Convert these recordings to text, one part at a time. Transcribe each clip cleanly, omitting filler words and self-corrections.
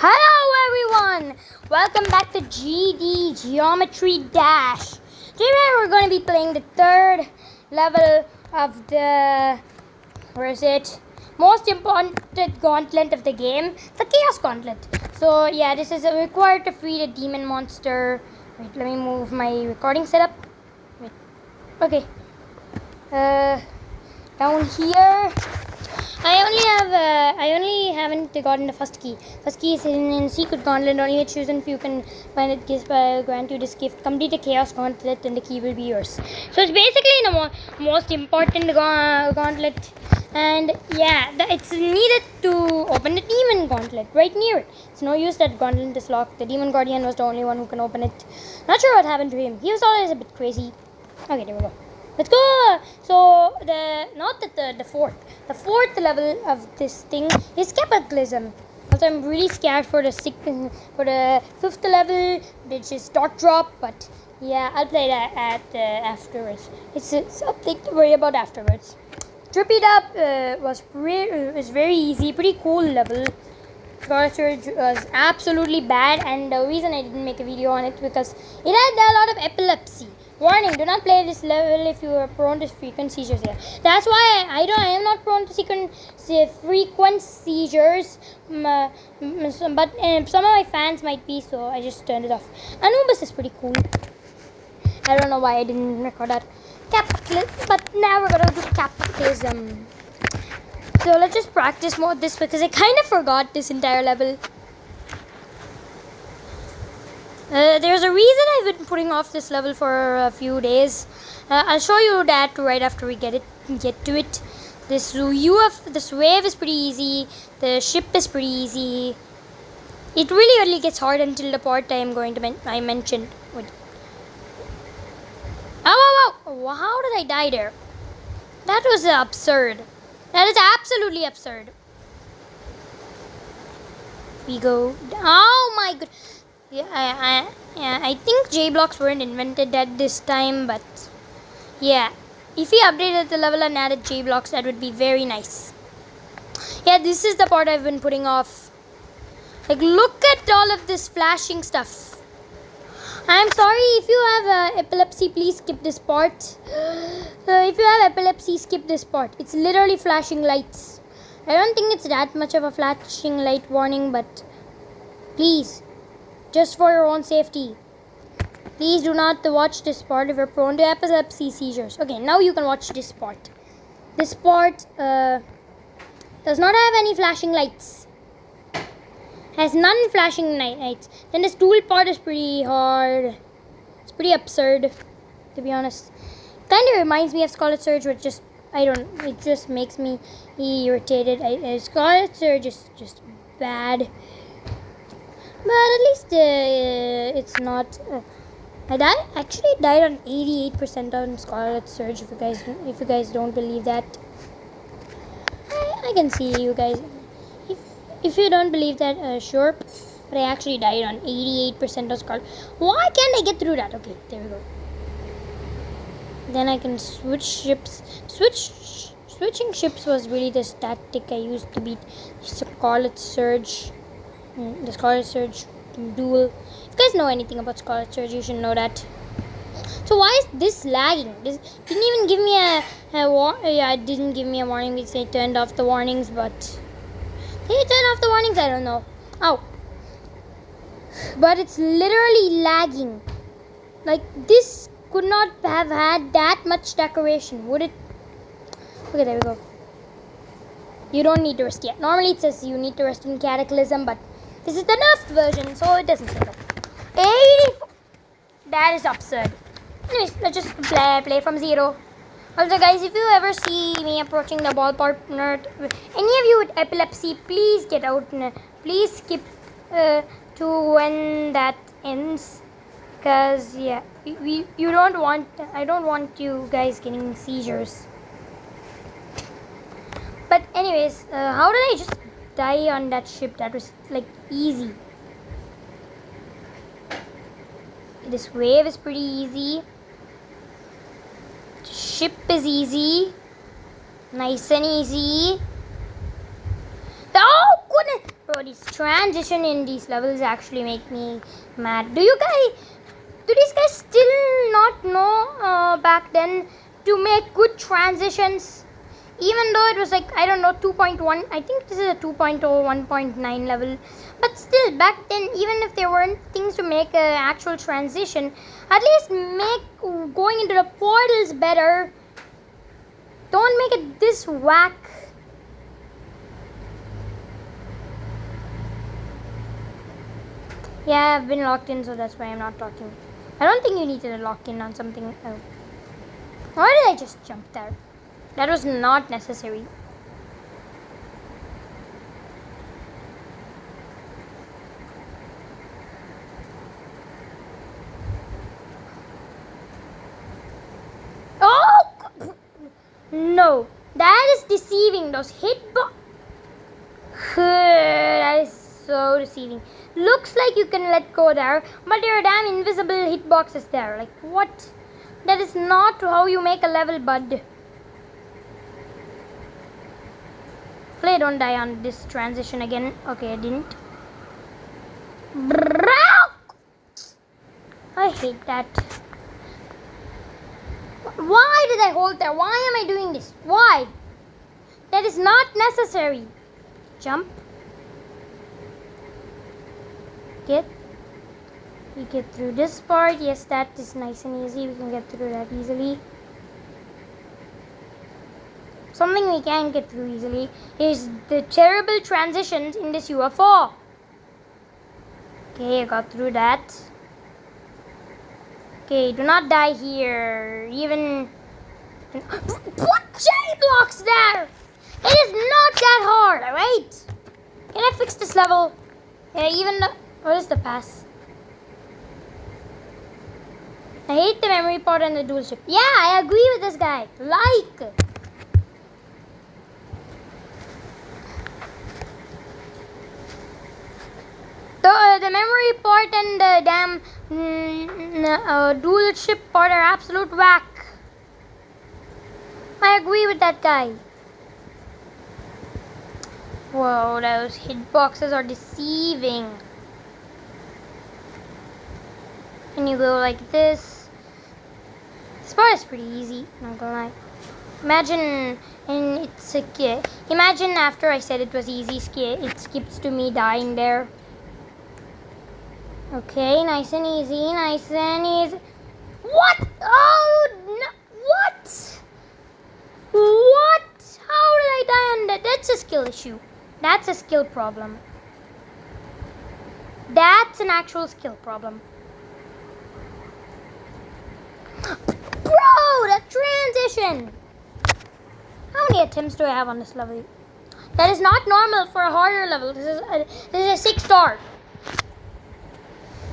Hello everyone! Welcome back to GD Geometry Dash. Today we're going to be playing the third level of the most important gauntlet of the game, the Chaos Gauntlet. So yeah, this is required to free the demon monster. Wait, let me move my recording setup. Wait. Okay. Down here I only haven't gotten the first key. First key is hidden in secret gauntlet. Only a chosen few can find it. Gives grant you this gift. Complete the Chaos Gauntlet and the key will be yours. So it's basically the most important gauntlet. And yeah, it's needed to open the Demon Gauntlet right near it. It's no use that gauntlet is locked. The Demon Guardian was the only one who can open it. Not sure what happened to him. He was always a bit crazy. Okay, there we go. Let's go. So the fourth level of this thing is Kappaclysm. Also, I'm really scared for the fifth level, which is Dot Drop. But yeah, I'll play that afterwards. It's something to worry about afterwards. Trip It Up was very easy, pretty cool level. Scholar Surge was absolutely bad, and the reason I didn't make a video on it because it had a lot of epilepsy. Warning, do not play this level if you are prone to frequent seizures. Yeah. That's why I am not prone to frequent seizures, but some of my fans might be, so I just turned it off. Anubis is pretty cool. I don't know why I didn't record that. But now we're gonna do Kappaclysm. So let's just practice more of this because I kind of forgot this entire level. There's a reason I've been putting off this level for a few days. I'll show you that right after we get to it. This wave is pretty easy. The ship is pretty easy. It really only gets hard until the part I mentioned. Wait. Oh! How did I die there? That was absurd. That is absolutely absurd. We go. Oh my god. Yeah, I think J blocks weren't invented at this time, but yeah, if we updated the level and added J blocks, that would be very nice. Yeah, this is the part I've been putting off. Like, look at all of this flashing stuff. I'm sorry if you have epilepsy, please skip this part. If you have epilepsy, skip this part. It's literally flashing lights. I don't think it's that much of a flashing light warning, but please, just for your own safety, please do not watch this part if you're prone to epilepsy seizures. Okay, now you can watch this part. This part does not have any flashing lights. Has none flashing lights. Then the stool part is pretty hard. It's pretty absurd, to be honest. Kind of reminds me of Scarlet Surge, which it just makes me irritated. Scarlet Surge is just bad. But at least it's not. I died on 88% on Scarlet Surge. If you guys don't believe that, I can see you guys. If you don't believe that, sure. But I actually died on 88% of Scarlet. Why can't I get through that? Okay, there we go. Then I can switch ships. Switching ships was really the tactic I used to beat Scarlet Surge. The Scarlet Surge duel. If you guys know anything about Scarlet Surge, you should know that. So why is this lagging? This didn't even give me it didn't give me a warning because they turned off the warnings, but they turned off the warnings, I don't know. Ow. But it's literally lagging. Like, this could not have had that much decoration, would it? Okay, there we go. You don't need to rest yet. Normally it says you need to rest in Cataclysm, but this is the nerfed version, so it doesn't say that. 84. That is absurd. Anyways, let's just play from zero. Also, guys, if you ever see me approaching the ballpark nerd, any of you with epilepsy, please get out. Please skip to when that ends, because yeah, I don't want you guys getting seizures. But anyways, how did I just die on that ship? That was like easy. This wave is pretty easy. Ship is easy. Nice and easy. Oh goodness! Bro, This transition in these levels actually make me mad. Do these guys still not know back then to make good transitions? Even though it was like, I don't know, 2.1, I think this is a 2.0, 1.9 level. But still, back then, even if there weren't things to make an actual transition, at least make going into the portals better. Don't make it this whack. Yeah, I've been locked in, so that's why I'm not talking. I don't think you need to lock in on something else. Why did I just jump there? That was not necessary. Oh! No. That is deceiving. Those hitbox. That is so deceiving. Looks like you can let go there, but there are damn invisible hitboxes there. Like, what? That is not how you make a level, bud. Hopefully I don't die on this transition again. Okay, I didn't. I hate that. Why did I hold there? Why am I doing this? Why? That is not necessary. Jump. We get through this part. Yes, that is nice and easy. We can get through that easily. Something we can get through easily is the terrible transitions in this UFO. Okay, I got through that. Okay, do not die here. Even... What cherry blocks there? It is not that hard, alright? Can I fix this level? Yeah, even the... What is the pass? I hate the memory part and the dual ship. Yeah, I agree with this guy. Like... The memory part and the damn dual ship part are absolute whack. I agree with that guy. Whoa, those hitboxes are deceiving. And you go like this. This part is pretty easy, not gonna lie. Imagine, and it's a imagine after I said it was easy, it skips to me dying there. Okay, nice and easy, nice and easy. What? Oh, no, what? What? How did I die on that? That's a skill issue. That's a skill problem. That's an actual skill problem. Bro, the transition! How many attempts do I have on this level? That is not normal for a harder level. This is a 6-star.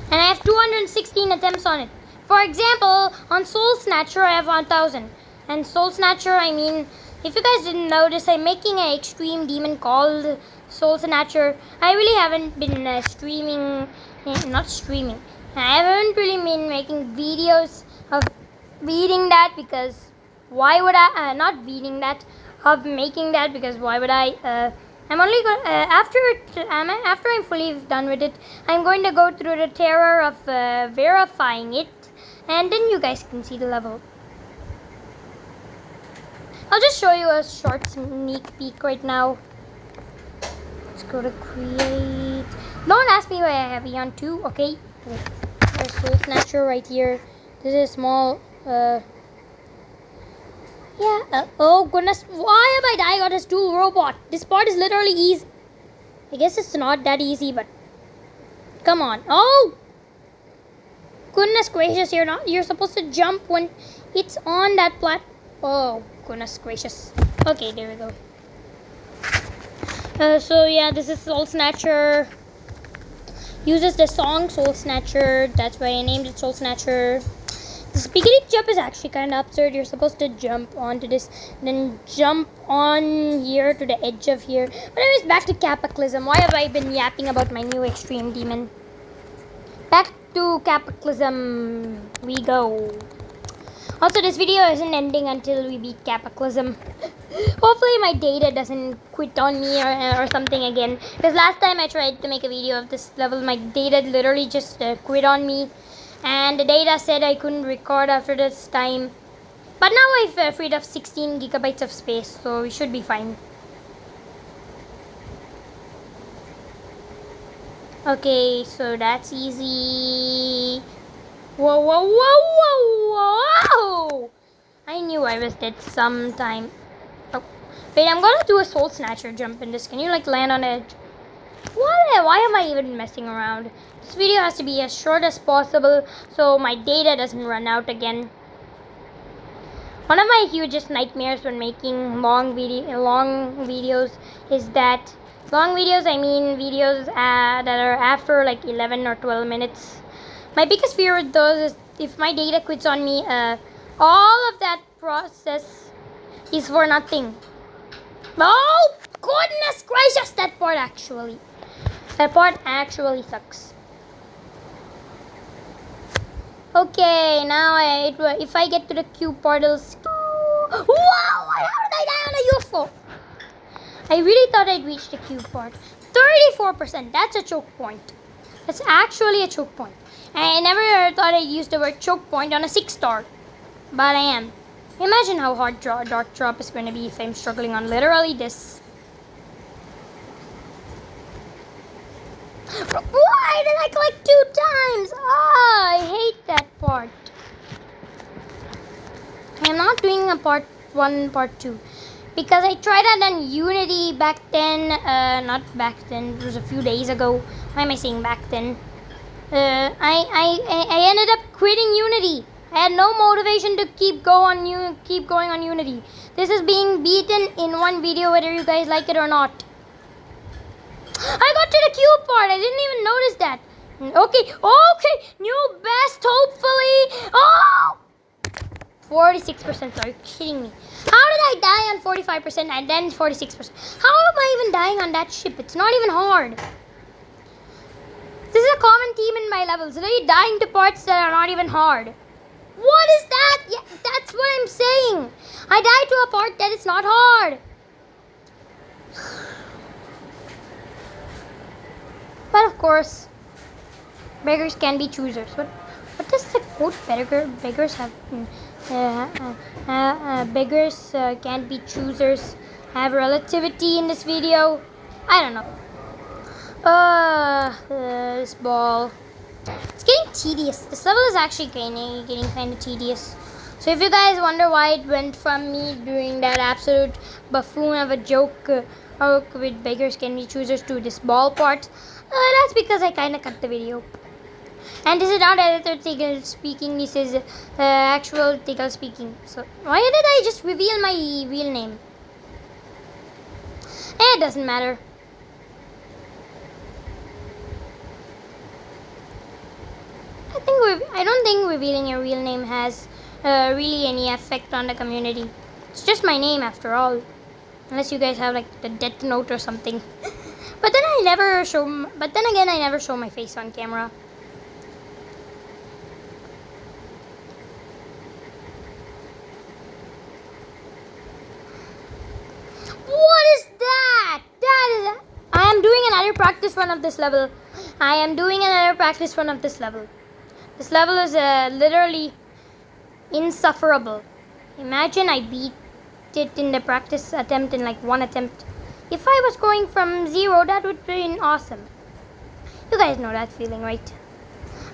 And I have 216 attempts on it. For example, on Soul Snatcher, I have 1000. And Soul Snatcher, I mean, if you guys didn't notice, I'm making an extreme demon called Soul Snatcher. I really haven't been streaming, not streaming. I haven't really been making videos of beating that because why would I, not beating that, of making that because why would I, I'm only going after I'm fully done with it, I'm going to go through the terror of verifying it, and then you guys can see the level. I'll just show you a short sneak peek right now. Let's go to create. Don't ask me why I have Eon 2, okay? There's Soul Snatcher right here. This is a small, oh goodness, why am I dying on this dual robot? This part is literally easy. I guess it's not that easy, but come on. Oh! Goodness gracious, you're supposed to jump when it's on that oh, goodness gracious. Okay, there we go. So yeah, this is Soul Snatcher. Uses the song Soul Snatcher. That's why I named it Soul Snatcher. This beginning jump is actually kind of absurd. You're supposed to jump onto this, then jump on here to the edge of here. But anyways, back to Kappaclysm. Why have I been yapping about my new extreme demon? Back to Kappaclysm we go. Also, this video isn't ending until we beat Kappaclysm. Hopefully my data doesn't quit on me or something again. Because last time I tried to make a video of this level, my data literally just quit on me. And the data said I couldn't record after this time. But now I've freed up 16 gigabytes of space, so we should be fine. Okay, so that's easy. Whoa, whoa, whoa, whoa, whoa! I knew I was dead sometime. Oh. Wait, I'm gonna do a soul snatcher jump in this. Can you like land on edge? Why am I even messing around? This video has to be as short as possible so my data doesn't run out again. One of my hugest nightmares when making long videos is that long videos, I mean videos that are after like 11 or 12 minutes. My biggest fear with those is if my data quits on me, all of that process is for nothing. Oh goodness gracious, that part actually sucks. Okay, now if I get to the cube portals. Wow! How did I die on a UFO? I really thought I'd reach the cube part. 34%. That's a choke point. That's actually a choke point. I never thought I'd use the word choke point on a 6-star. But I am. Imagine how hard Dark Drop is going to be if I'm struggling on literally this. Why did I click 2 times? I hate that part. I am not doing a part 1, part 2. Because I tried that on Unity back then. Not back then. It was a few days ago. Why am I saying back then? I ended up quitting Unity. I had no motivation to keep going on Unity. This is being beaten in one video, whether you guys like it or not. I got to the cube part. I didn't even notice that. Okay. New best, hopefully. Oh! 46%. Are you kidding me? How did I die on 45% and then 46%? How am I even dying on that ship? It's not even hard. This is a common theme in my levels. Really dying to parts that are not even hard. What is that? Yeah, that's what I'm saying. I died to a part that is not hard. But of course, beggars can be choosers. What does the quote beggars have? Beggars can't be choosers have relativity in this video? I don't know. This ball. It's getting tedious. This level is actually getting kind of tedious. So if you guys wonder why it went from me doing that absolute buffoon of a joke with beggars can be choosers to this ball part, that's because I kind of cut the video. And this is not edited Tiggle speaking, this is actual Tiggle speaking. So why did I just reveal my real name? It doesn't matter. I don't think revealing your real name has really any effect on the community. It's just my name after all. Unless you guys have like the Death Note or something. But then again, I never show my face on camera. What is that? I am doing another practice run of this level. This level is literally insufferable. Imagine I beat it in the practice attempt in like one attempt. If I was going from 0, that would be awesome. You guys know that feeling, right?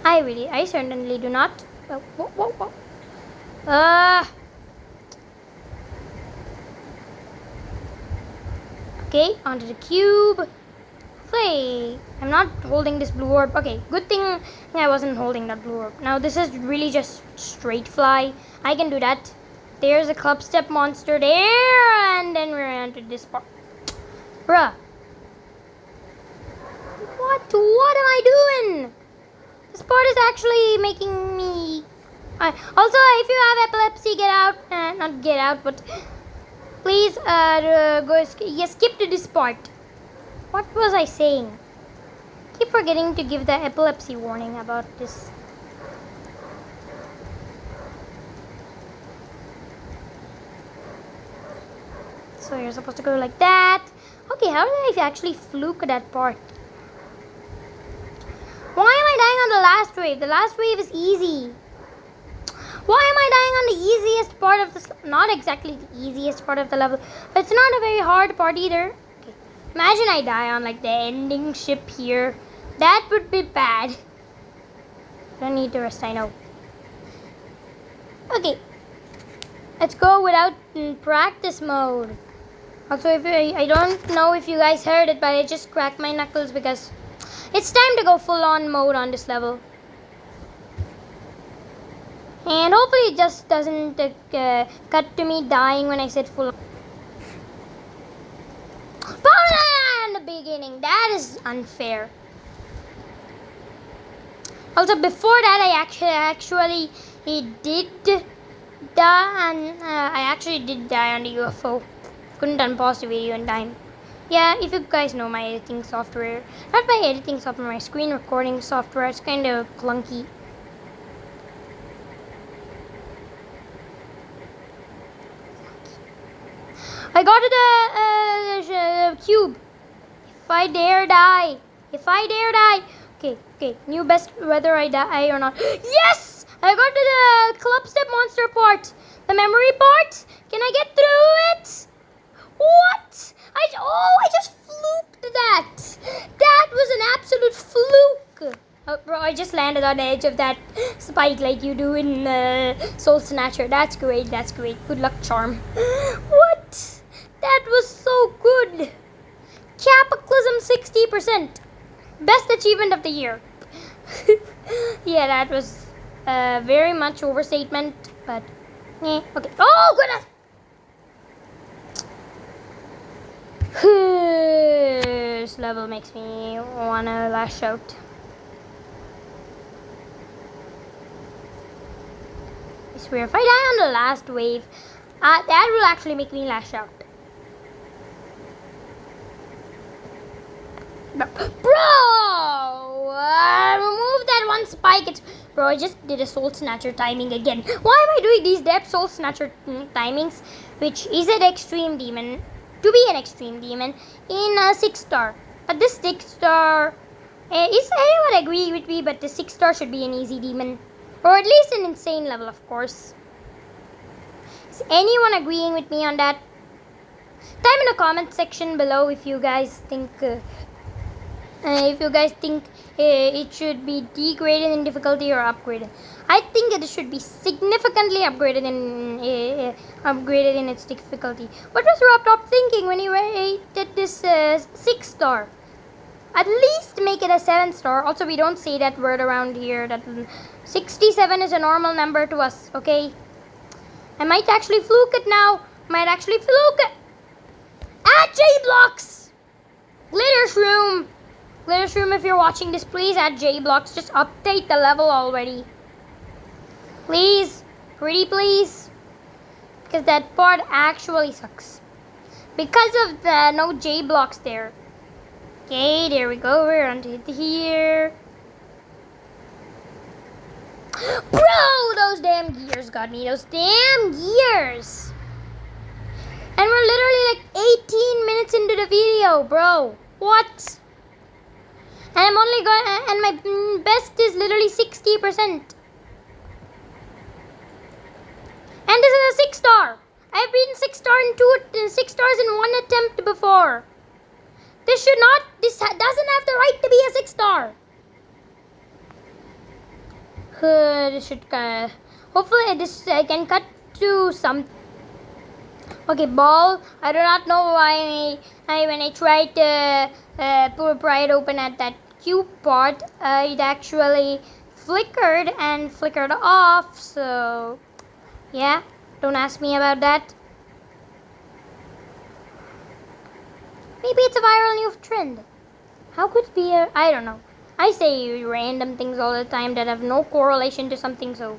I certainly do not. Whoa. Okay, onto the cube. Hey, I'm not holding this blue orb. Okay, good thing I wasn't holding that blue orb. Now this is really just straight fly. I can do that. There's a club step monster there, and then we're onto this part. Bruh. What am I doing? This part is actually making me... Also, if you have epilepsy, get out. Not get out, but... Please, skip to this part. What was I saying? Keep forgetting to give the epilepsy warning about this. So you're supposed to go like that. Okay, how did I actually fluke that part? Why am I dying on the last wave? The last wave is easy. Why am I dying on the easiest part of this? Not exactly the easiest part of the level, but it's not a very hard part either. Okay. Imagine I die on like the ending ship here. That would be bad. Don't need to rest, I know. Okay. Let's go without practice mode. Also, if I don't know if you guys heard it, but I just cracked my knuckles because it's time to go full on mode on this level. And hopefully it just doesn't cut to me dying when I said full on. In the beginning, that is unfair. Also, before that, I actually did die, and I actually did die on the UFO. Couldn't unpause the video in time. Yeah, if you guys know my editing software, not my editing software, my screen recording software, it's kind of clunky. I got to the cube. If I dare die. Okay, new best whether I die or not. Yes! I got to the club step monster part. The memory part. Can I get through it? What? I just fluked that. That was an absolute fluke. Oh, bro, I just landed on the edge of that spike like you do in Soul Snatcher. That's great. Good luck, charm. What? That was so good. Kappaclysm 60%. Best achievement of the year. Yeah, that was very much overstatement, but okay. Oh, goodness. This level makes me wanna lash out. I swear, if I die on the last wave, that will actually make me lash out. No. Bro! Remove that one spike. Bro, I just did a Soul Snatcher timing again. Why am I doing these depth Soul Snatcher timings? Which is an extreme demon. To be an extreme demon in a 6-star. But this 6-star... is anyone agree with me? But the 6-star should be an easy demon. Or at least an insane level, of course. Is anyone agreeing with me on that? Type in the comment section below if you guys think... it should be degraded in difficulty or upgraded. I think it should be significantly upgraded in its difficulty. What was Rob Top thinking when he rated this 6-star? At least make it a 7-star. Also, we don't say that word around here. That 67 is a normal number to us. Okay. I might actually fluke it now. Add J-Blocks. Glitter Shroom. If you're watching this, please add J-Blocks. Just update the level already. Please. Pretty please. Because that part actually sucks. Because of the no J-Blocks there. Okay, there we go. We're onto here. Bro, those damn gears got me. Those damn gears. And we're literally like 18 minutes into the video, bro. What? And I'm only going, and my best is literally 60%. And this is a 6-star. I've been 6 stars in one attempt before. This doesn't have the right to be a 6-star. This should, hopefully this I can cut to some. Okay, ball. I do not know why when I tried to pry it open at that cube part, it actually flickered off. So, yeah, don't ask me about that. Maybe it's a viral new trend. How could it be I don't know. I say random things all the time that have no correlation to something, so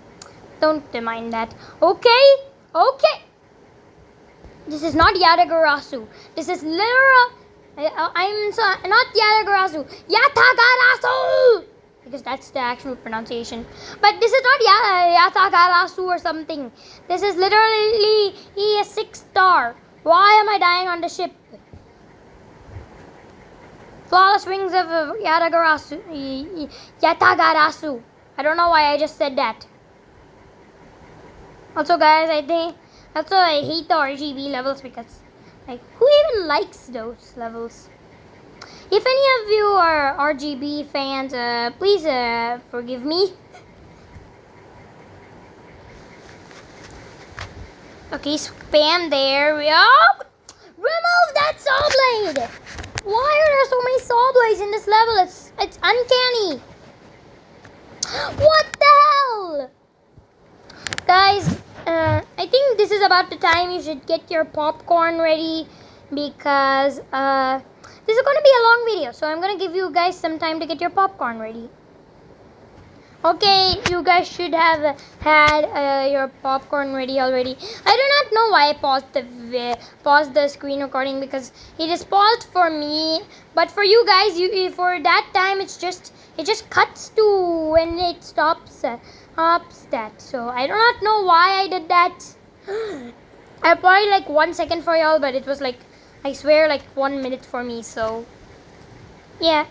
don't mind that. Okay. This is not Yatagarasu. This is literal. Not Yatagarasu. Yatagarasu! Because that's the actual pronunciation. But this is not Yatagarasu or something. This is literally a 6-star. Why am I dying on the ship? Flawless wings of Yatagarasu. I don't know why I just said that. Also, guys, I hate the RGB levels because, like, who even likes those levels? If any of you are RGB fans, please forgive me. Okay, spam there. Remove that saw blade. Why are there so many saw blades in this level? It's uncanny. What the hell? Guys, I think this is about the time you should get your popcorn ready because this is going to be a long video. So I'm going to give you guys some time to get your popcorn ready. Okay, you guys should have had your popcorn ready already. I do not know why I paused the screen recording because it is paused for me, but for you guys, for that time it just cuts to when it stops that. So I do not know why I did that. I probably like 1 second for y'all, but it was like, I swear, like 1 minute for me. So yeah.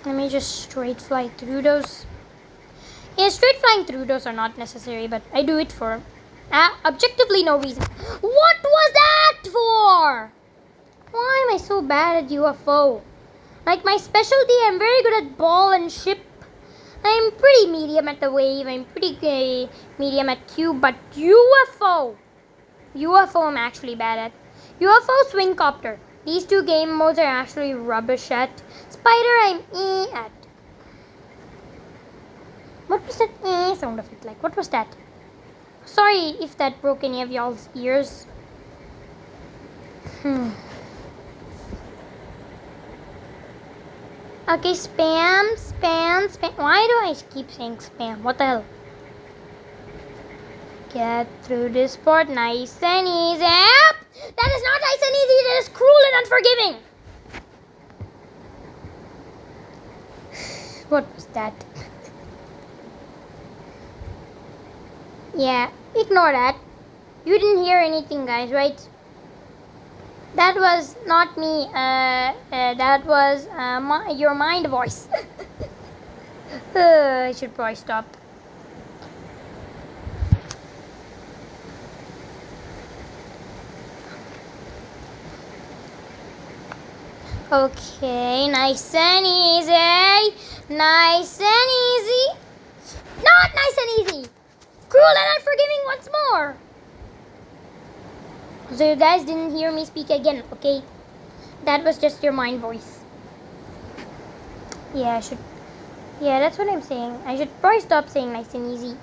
Let me just straight fly through those. Yeah, straight flying through those are not necessary, but I do it for objectively no reason. What was that for? Why am I so bad at UFO? Like my specialty, I'm very good at ball and ship. I'm pretty medium at the wave. I'm pretty medium at cube, but UFO I'm actually bad at. UFO swing copter. These two game modes are actually rubbish at. Spider, I'm at. What was that sound of it? Like, what was that? Sorry if that broke any of y'all's ears. Okay, spam. Why do I keep saying spam? What the hell? Get through this part nice and easy. That is not nice and easy. That is cruel and unforgiving. What was that? Yeah, ignore that. You didn't hear anything, guys, right? That was not me. That was your mind voice. I should probably stop. Okay, nice and easy. Nice and easy. Not nice and easy. Cruel and unforgiving once more. So you guys didn't hear me speak again, okay? That was just your mind voice. Yeah, that's what I'm saying. I should probably stop saying nice and easy.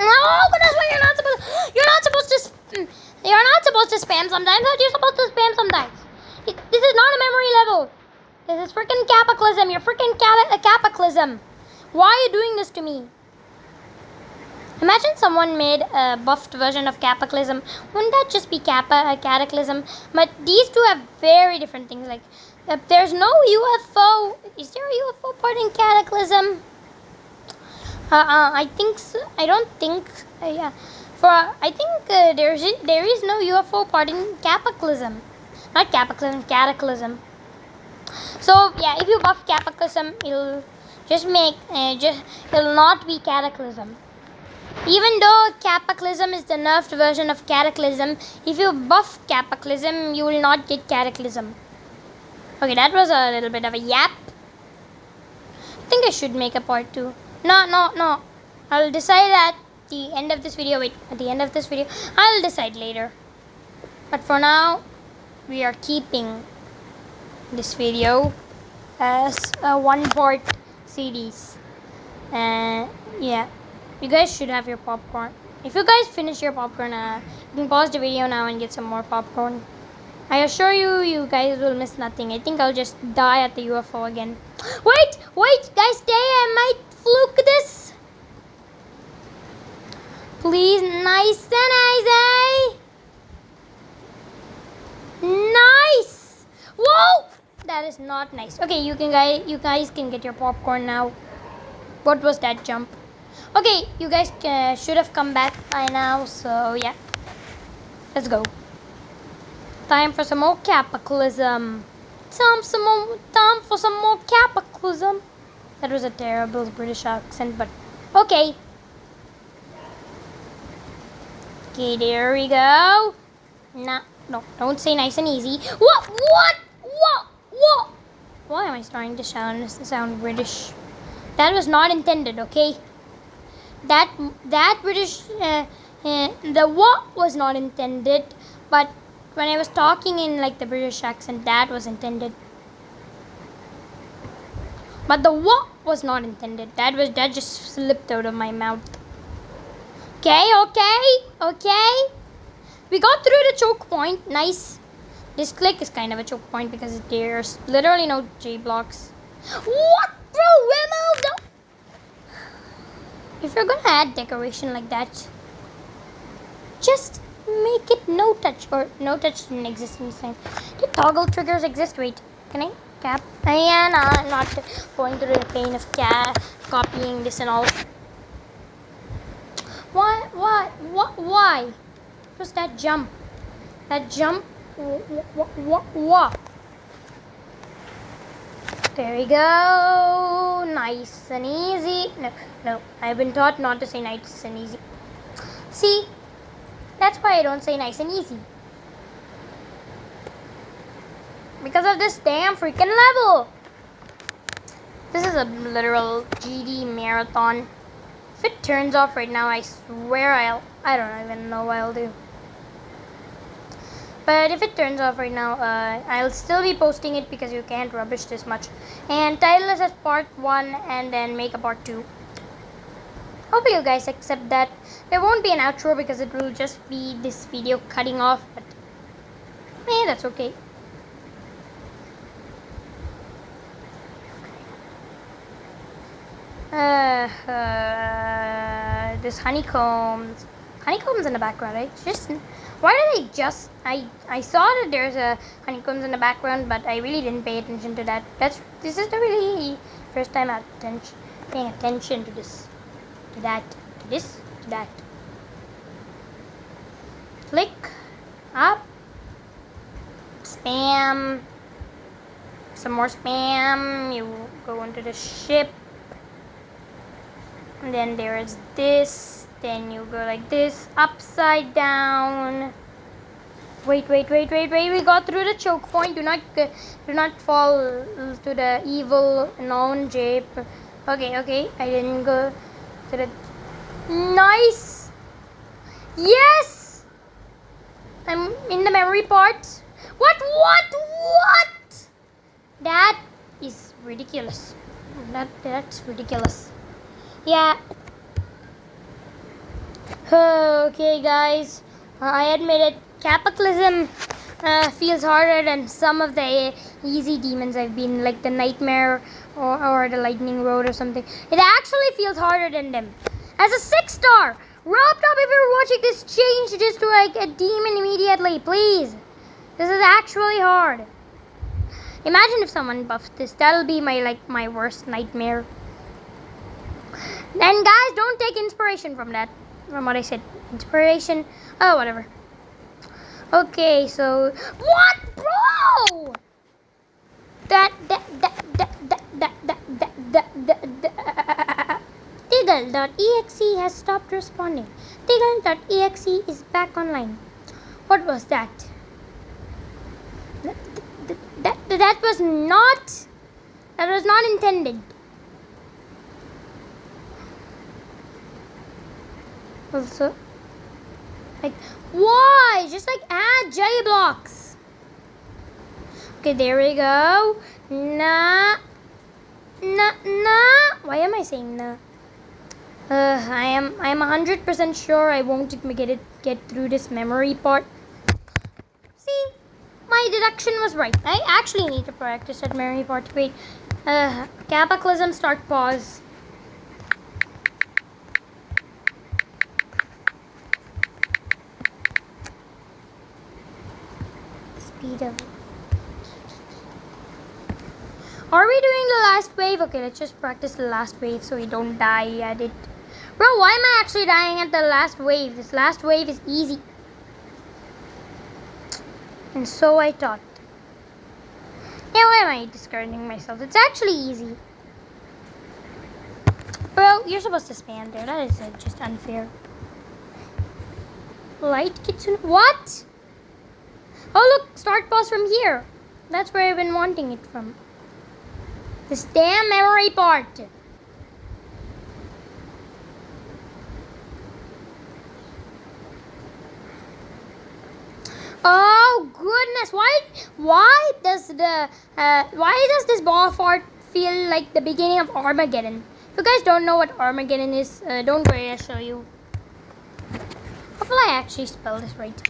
Oh goodness, why you're not supposed to spam sometimes, but you're supposed to spam sometimes. This is not a memory level. This is freaking Kappaclysm. You're freaking Kappaclysm. Why are you doing this to me? Imagine someone made a buffed version of Kappaclysm. Wouldn't that just be Cataclysm? But these two have very different things. Like, there's no UFO. Is there a UFO part in Cataclysm? I think so. I don't think. Yeah. I think there is no UFO part in Kappaclysm. Not Kappaclysm, Cataclysm. So yeah, if you buff Kappaclysm, it'll it'll not be Cataclysm. Even though Kappaclysm is the nerfed version of Cataclysm, if you buff Kappaclysm, you will not get Cataclysm. Okay, that was a little bit of a yap. I think I should make a part 2. No. I'll decide at the end of this video. Wait, at the end of this video, I'll decide later. But for now, we are keeping this video as a 1-part series. Yeah, you guys should have your popcorn. If you guys finish your popcorn, you can pause the video now and get some more popcorn. I assure you, you guys will miss nothing. I think I'll just die at the UFO again. Wait, guys, stay. I might fluke this. Please, nice and easy. Nice. Whoa! That is not nice. Okay, you guys can get your popcorn now. What was that jump? Okay, you guys should have come back by now. So yeah, let's go. Time for some more Kappaclysm. Time for some more Kappaclysm. That was a terrible British accent, but okay. Okay, there we go. No, don't say nice and easy. What? Why am I starting to sound British? That was not intended, okay? That British, the what was not intended, but when I was talking in like the British accent, that was intended. But the what was not intended. That just slipped out of my mouth. Okay. We got through the choke point. Nice. This click is kind of a choke point because there's literally no J blocks. What, bro? Remove the... If you're gonna add decoration like that, just make it no touch, or no touch didn't exist in this time. Did toggle triggers exist? Wait, can I cap? Yeah, no, I'm not going through the pain of copying this and all. Why? What was that jump? That jump? What? There we go. Nice and easy. No. I've been taught not to say nice and easy. See? That's why I don't say nice and easy. Because of this damn freaking level. This is a literal GD marathon. If it turns off right now, I swear I don't even know what I'll do. But if it turns off right now, I'll still be posting it because you can't rubbish this much. And title it as part 1 and then make a part 2. Hopefully you guys accept that. There won't be an outro because it will just be this video cutting off. But that's okay. This honeycombs in the background, right? Why do they just... I saw that there's a honeycombs in the background, but I really didn't pay attention to that. This is the really first time I'm paying attention to this, to that, to this, to that. Click up, spam, some more spam. You go into the ship, and then there is this. Then you go like this, upside down. Wait. We got through the choke point. Do not fall to the evil known jape. Okay. I didn't go to the... Nice. Yes. I'm in the memory part. What? That is ridiculous. That's ridiculous. Yeah. Okay, guys. I admit it. Kappaclysm feels harder than some of the easy demons I've been, like the Nightmare or the Lightning Road or something. It actually feels harder than them. As a 6-star, Rob Top, if you're watching this, change this to like a demon immediately, please. This is actually hard. Imagine if someone buffs this. That'll be my worst nightmare. And guys, don't take inspiration from that. From what I said. Inspiration. Oh, whatever. Okay, so... What, bro? Tiggle.exe has stopped responding. Tiggle.exe is back online. What was that? That was not intended. Also, like, why? Just like add J blocks. Okay, there we go. Nah. Why am I saying nah? I am 100% sure I won't get through this memory part. See, my deduction was right. I actually need to practice that memory part. Wait, Kappaclysm start pause. Speed of Are we doing the last wave? Okay, let's just practice the last wave so we don't die at it. Bro, why am I actually dying at the last wave? This last wave is easy. And so I thought. Yeah, why am I discouraging myself? It's actually easy. Bro, you're supposed to spam there. That is just unfair. Light Kitsune. What? Oh, look. Start pause from here. That's where I've been wanting it from. This damn memory part. Oh goodness! Why does this ball fart feel like the beginning of Armageddon? If you guys don't know what Armageddon is, don't worry, I'll show you. Hopefully I actually spelled this right.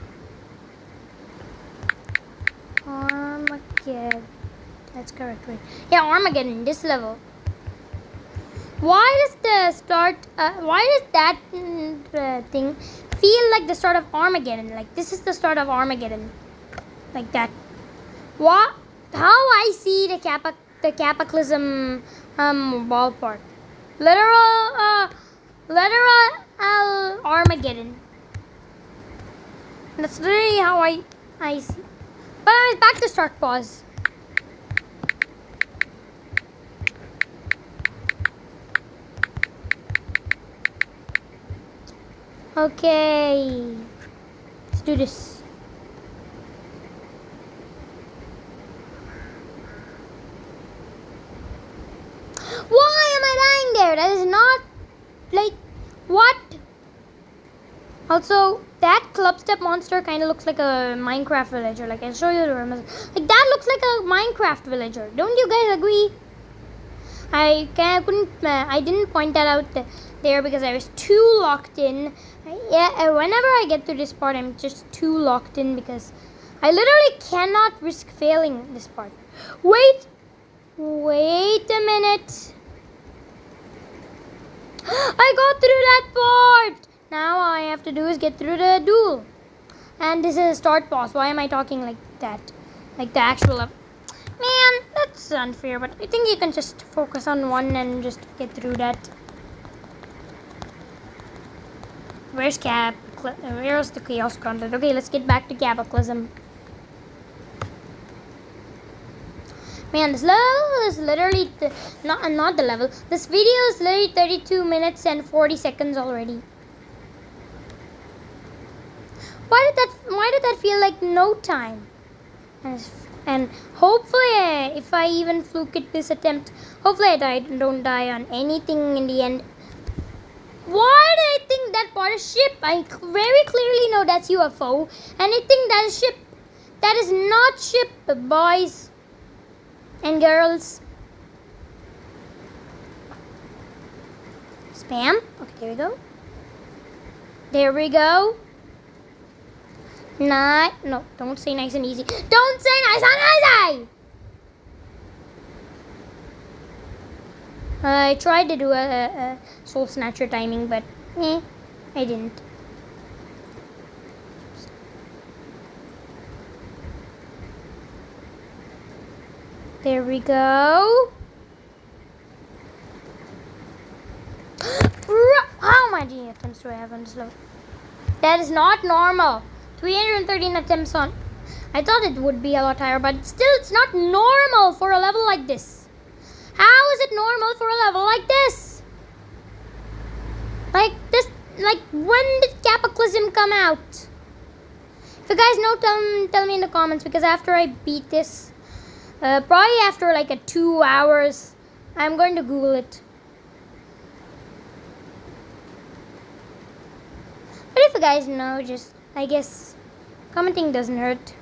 Armageddon. That's correct, right? Yeah, Armageddon. This level. Why does that thing feel like the start of Armageddon? Like this is the start of Armageddon, like that. What? How I see the Kappaclysm ballpark? Literal Armageddon. That's literally how I see. But anyways, back to start pause. Okay, let's do this. Why am I dying there? That is not like what? Also, that club step monster kind of looks like a Minecraft villager. Like I'll show you the rumors. Like that looks like a Minecraft villager. Don't you guys agree? I didn't point that out there because I was too locked in. Yeah, whenever I get to this part, I'm just too locked in because I literally cannot risk failing this part. Wait a minute. I got through that part. Now all I have to do is get through the duel. And this is a start pause. Why am I talking like that? Like the actual level. Man, that's unfair, but I think you can just focus on one and just get through that. Where's Where's the chaos content? Okay, let's get back to Kappaclysm. Man, this level is literally not the level. This video is literally 32 minutes and 40 seconds already. Why did that feel like no time? And hopefully, if I even fluke it this attempt, hopefully I don't die on anything in the end. Why do I think that part is ship? I very clearly know that's UFO, and I think that is ship. That is not ship, boys and girls. Spam. Okay, there we go. There we go. No, don't say nice and easy. Don't say nice and easy! I tried to do a soul snatcher timing, but I didn't. There we go. How many attempts do I have on this level? That is not normal. 313 attempts on. I thought it would be a lot higher, but still, it's not normal for a level like this. How is it normal for a level like this? Like when did Kappaclysm come out? If you guys know, tell me in the comments, because after I beat this, probably after like 2 hours, I'm going to Google it. But if you guys know, just, I guess, commenting doesn't hurt.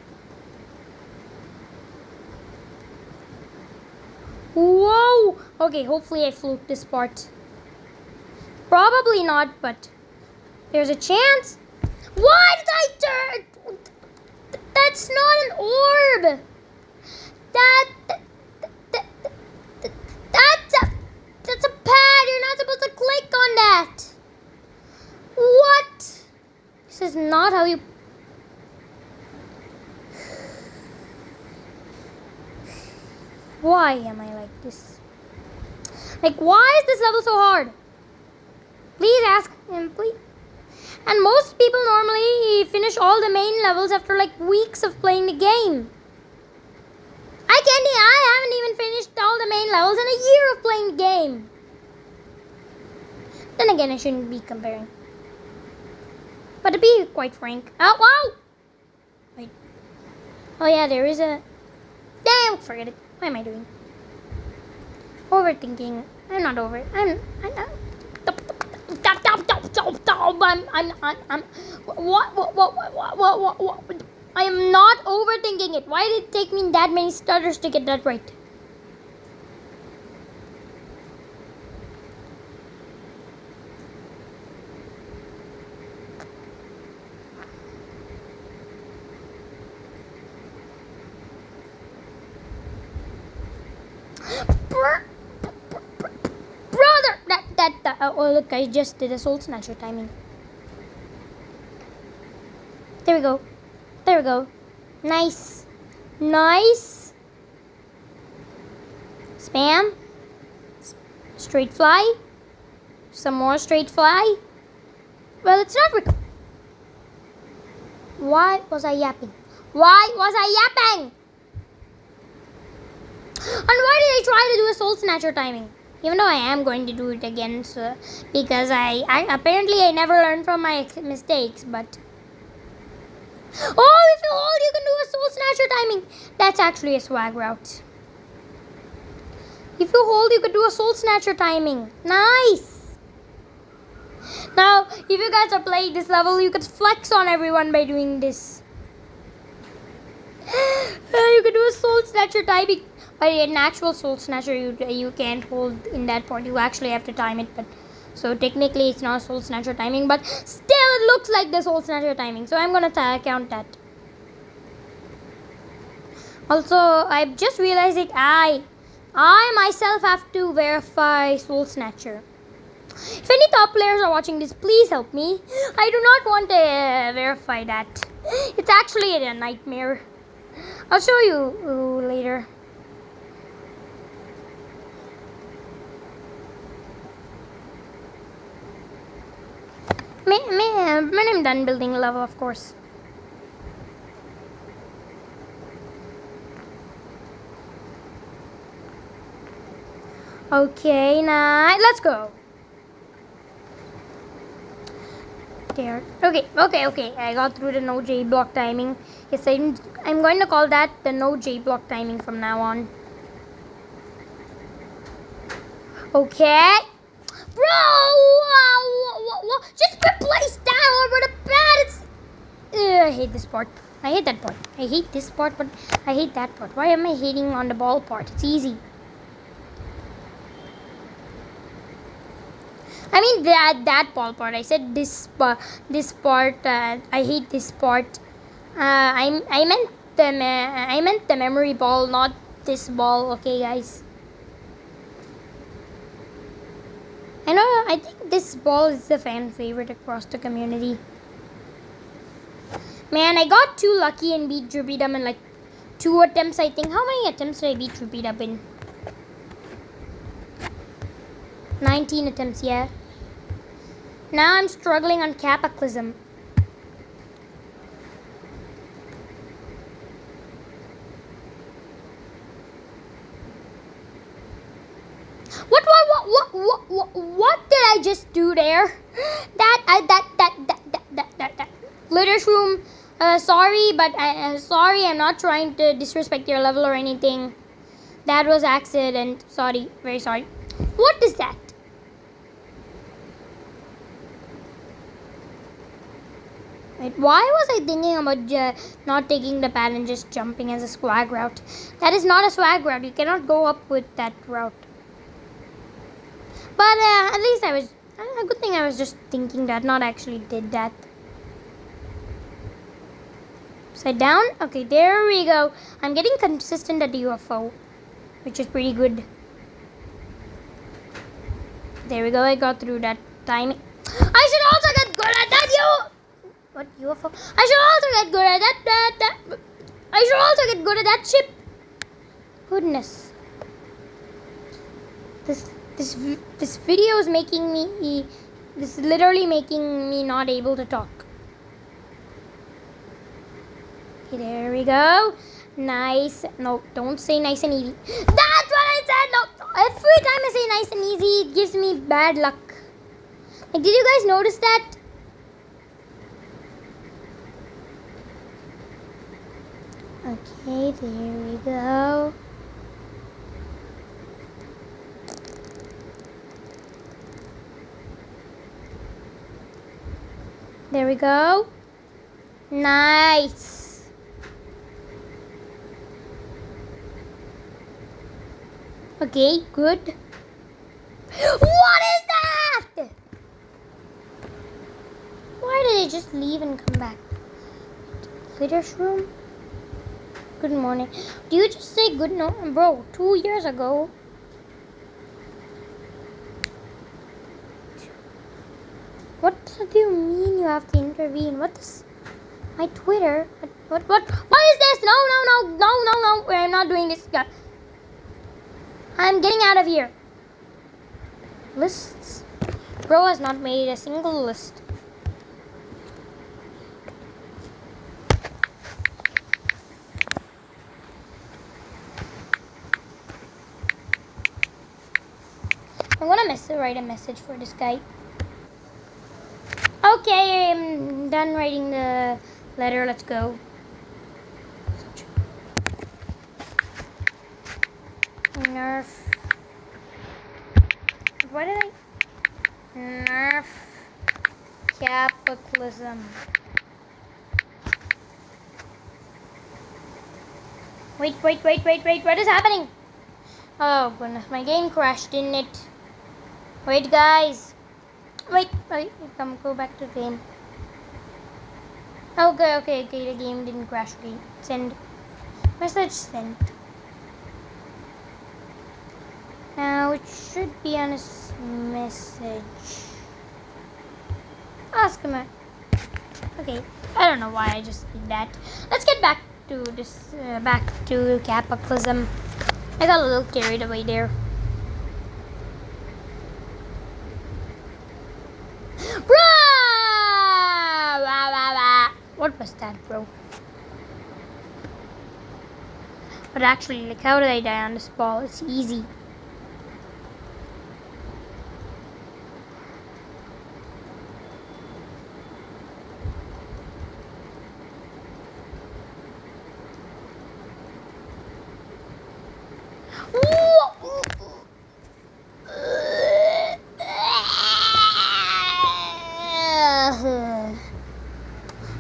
Whoa! Okay, hopefully I fluked this part. Probably not, but there's a chance. Why did I turn? That's not an orb. That's a pad. You're not supposed to click on that. What? This is not how you... Why am I like this? Like, why is this level so hard? Please ask him, please. And most people normally finish all the main levels after like weeks of playing the game. I haven't even finished all the main levels in a year of playing the game. Then again, I shouldn't be comparing. But to be quite frank, oh wow! Wait. Oh yeah, there is a. Damn, forget it. What am I doing? Overthinking. I'm not over. I'm what? I am not overthinking it. Why did it take me that many stutters to get that right? Brother! Oh look, I just did a soul snatcher timing. There we go. There we go. Nice. Nice. Spam. Straight fly. Some more straight fly. Well, it's not Why was I yapping? Why was I yapping? And why did I try to do a soul snatcher timing? Even though I am going to do it again, so, because I apparently I never learned from my mistakes, but... Oh, if you hold, you can do a soul snatcher timing. That's actually a swag route. If you hold, you could do a soul snatcher timing. Nice. Now, if you guys are playing this level, you could flex on everyone by doing this. You could do a soul snatcher timing. But an actual soul snatcher, you can't hold in that point. You actually have to time it. But so technically, it's not a soul snatcher timing. But still, it looks like the soul snatcher timing. So I'm gonna count that. Also, I've just realized that I myself have to verify soul snatcher. If any top players are watching this, please help me. I do not want to verify that. It's actually a nightmare. I'll show you later. When I'm done building a level, of course. Okay, now let's go. There. Okay. I got through the no J block timing. Yes, I'm going to call that the no J block timing from now on. Okay. Bro, just replace that over the pad. I hate this part. I hate that part. I hate this part, but I hate that part. Why am I hating on the ball part? It's easy. I mean that ball part. I said this part. I hate this part. I meant the memory ball, not this ball. Okay, guys. I think this ball is the fan favorite across the community. Man, I got too lucky and beat Drupidum in like 2 attempts, I think. How many attempts did I beat Drupidum in? 19 attempts, yeah. Now I'm struggling on Kappaclysm. What did I just do there? That glitter shroom. Sorry, but sorry. I'm not trying to disrespect your level or anything. That was accident. Sorry, very sorry. What is that? Wait, why was I thinking about not taking the pad and just jumping as a swag route? That is not a swag route. You cannot go up with that route. But at least I was... a good thing I was just thinking that, not actually did that. Upside down. Okay, there we go. I'm getting consistent at the UFO, which is pretty good. There we go. I got through that timing. I should also get good at that What UFO? I should also get good at that. I should also get good at that ship. Goodness. This video is making me. This is literally making me not able to talk. Okay, there we go. Nice. No, don't say nice and easy. That's what I said. No, every time I say nice and easy, it gives me bad luck. Like, did you guys notice that? Okay, there we go. There we go. Nice. Okay, good. What is that? Why did they just leave and come back? Glitter's room? Good morning. Do you just say good no? Bro, 2 years ago. What do you mean you have to intervene? What is my Twitter? What is this? No. I'm not doing this. I'm getting out of here. Lists. Bro has not made a single list. I'm gonna write a message for this guy. Okay, I'm done writing the letter. Let's go. Nerf. What did I? Nerf. Kappaclysm. Wait. What is happening? Oh goodness, my game crashed, didn't it? Wait, guys. Wait. Come, go back to the game. Okay. The game didn't crash. Okay, send. Message sent. Now it should be on his message. Ask him. Okay, I don't know why I just did that. Let's get back to this. Back to Kappaclysm. I got a little carried away there. Bro! What was that, bro? But actually, like, how did I die on this ball? It's easy.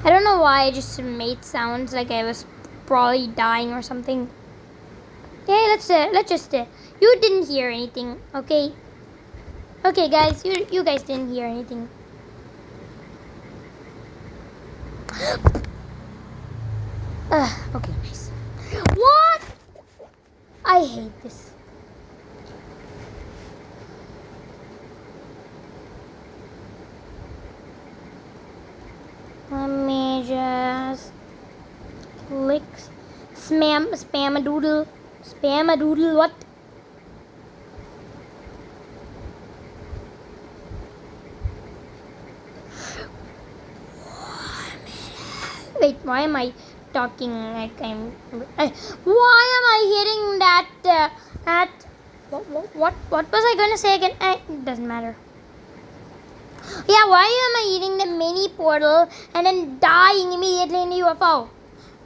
I don't know why I just made sounds like I was probably dying or something. Okay, let's just you didn't hear anything, okay? Okay, guys, you guys didn't hear anything. Okay, nice. What? I hate this. Let me just click spam-a-doodle. Spam-a-doodle, what? Wait, why am I talking like I'm... why am I hitting that... What was I gonna say again? It doesn't matter. Yeah, why am I eating the mini portal and then dying immediately in the UFO?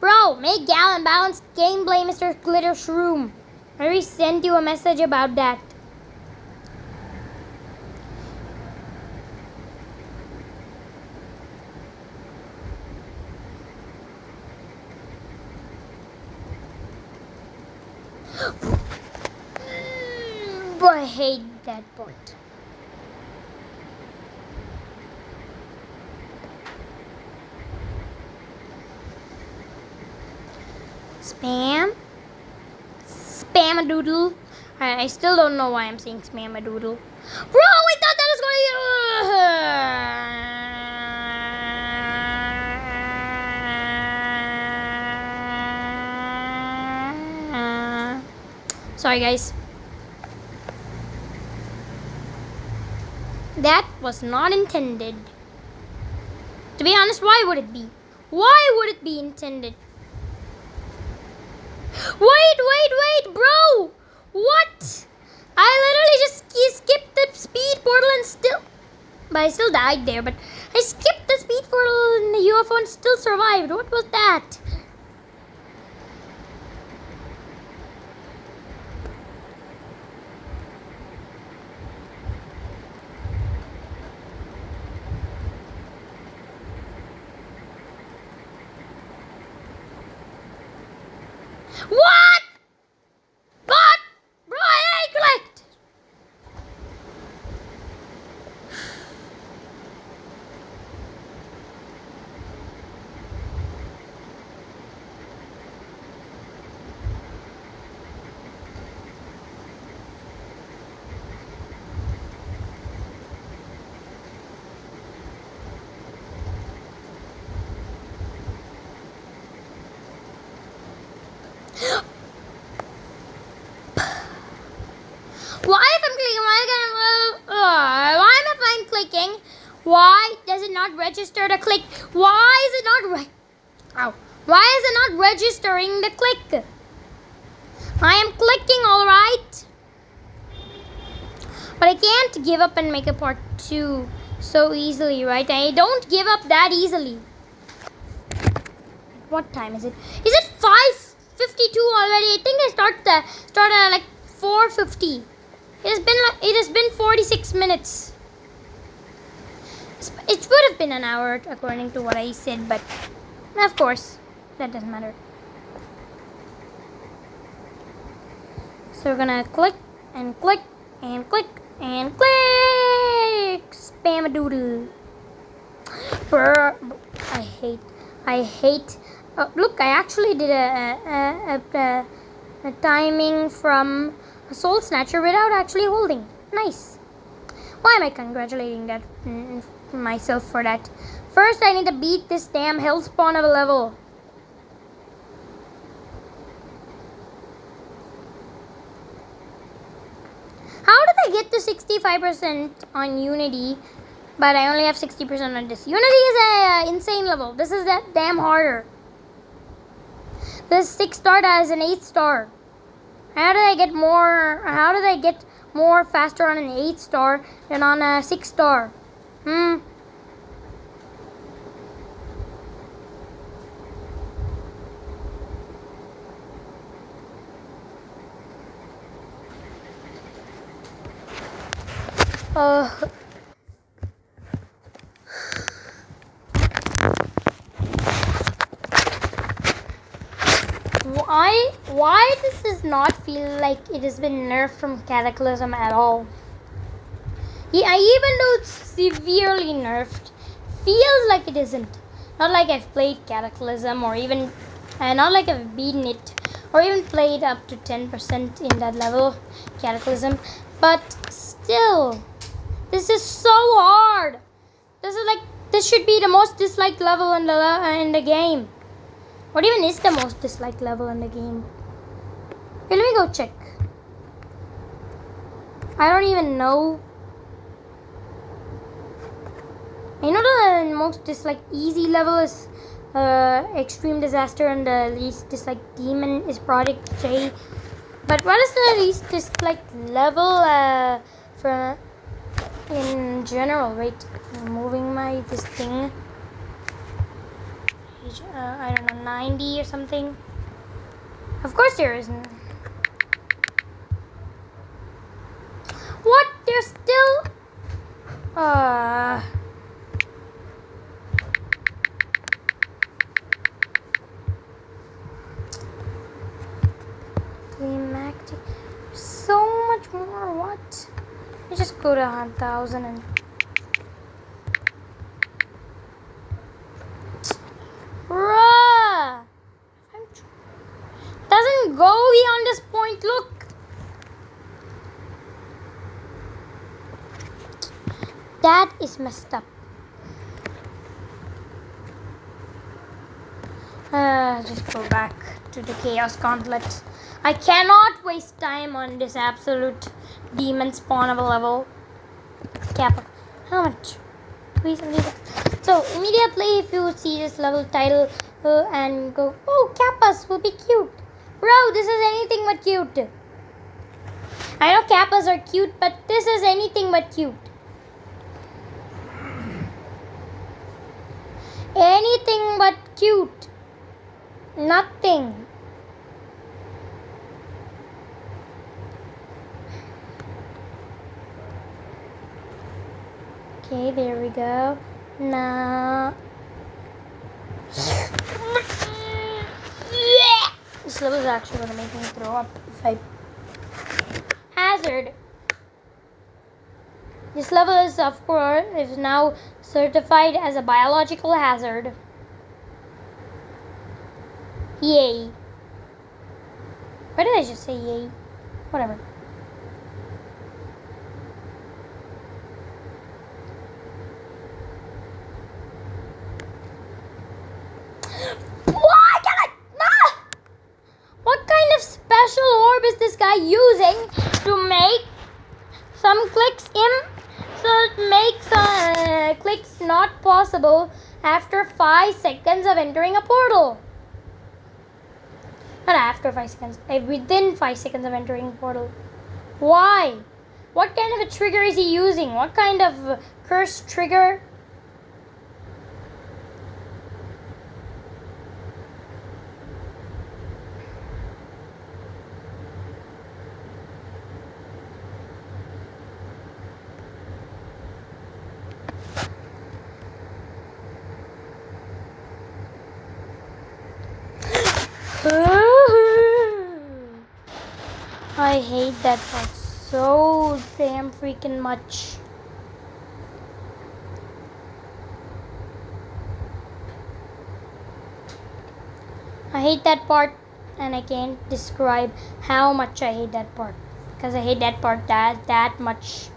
Bro, make gallon balanced gameplay, Mr. Glitter Shroom. I already sent you a message about that. I hate that bot. Spam-a-doodle. I still don't know why I'm saying spam-a-doodle. Bro, we thought that was gonna... Sorry, guys. That was not intended. To be honest, why would it be? Why would it be intended? Wait, bro! What? I literally just skipped the speed portal and still... But I still died there, but I skipped the speed portal and the UFO and still survived. What was that? What? But, bro, I clicked. Why if I'm clicking? Why if I'm clicking? Why does it not register the click? Why is it not Why is it not registering the click? I am clicking, alright. But I can't give up and make a part 2 so easily, right? I don't give up that easily. What time is it? Is it 5:52 already? I think I start at like 4:50. It has been 46 minutes. It would have been an hour according to what I said, but of course that doesn't matter. So we're gonna click and click and click and click. Spam a doodle. I hate. Oh, look, I actually did a timing from a soul snatcher without actually holding. Nice. Why am I congratulating that myself for that? First, I need to beat this damn hell spawn of a level. How did I get to 65% on Unity, but I only have 60% on this? Unity is a insane level. This is that damn harder. This 6-star as an 8-star. How did I get more faster on an 8-star than on a 6-star? Why does this not feel like it has been nerfed from Kappaclysm at all? Yeah, even though it's severely nerfed, feels like it isn't. Not like I've played Kappaclysm or even not like I've beaten it or even played up to 10% in that level, Kappaclysm. But still, this is so hard. This should be the most disliked level in the game. What even is the most disliked level in the game? Okay, let me go check. I don't even know. I know the most disliked easy level is Extreme Disaster, and the least disliked demon is Project J. But what is the least disliked level in general? Wait, I'm moving this thing. I don't know, 90 or something. Of course there isn't. What? There's still... Climactic. So much more. What? I just go to 1,000 and... Bruh! Doesn't go beyond this point. Look. That is messed up. Just go back to the Chaos Gauntlet. I cannot waste time on this absolute demon spawn of a level. Kappa. How much? 376. So immediately if you see this level title and go, oh, Kappas will be cute. Bro, this is anything but cute. I know Kappas are cute, but this is anything but cute. Anything but cute. Nothing. Okay, there we go. Now. This level is actually going to make me throw up if I... Hazard. This level is, of course, is now certified as a biological hazard. Yay. Why did I just say yay? Whatever. What kind of special orb is this guy using to make some clicks so it makes clicks not possible after 5 seconds of entering a portal? Not after 5 seconds, within 5 seconds of entering a portal. Why? What kind of a trigger is he using? What kind of curse trigger? I hate that part so damn freaking much. I hate that part, and I can't describe how much I hate that part, because I hate that part that much.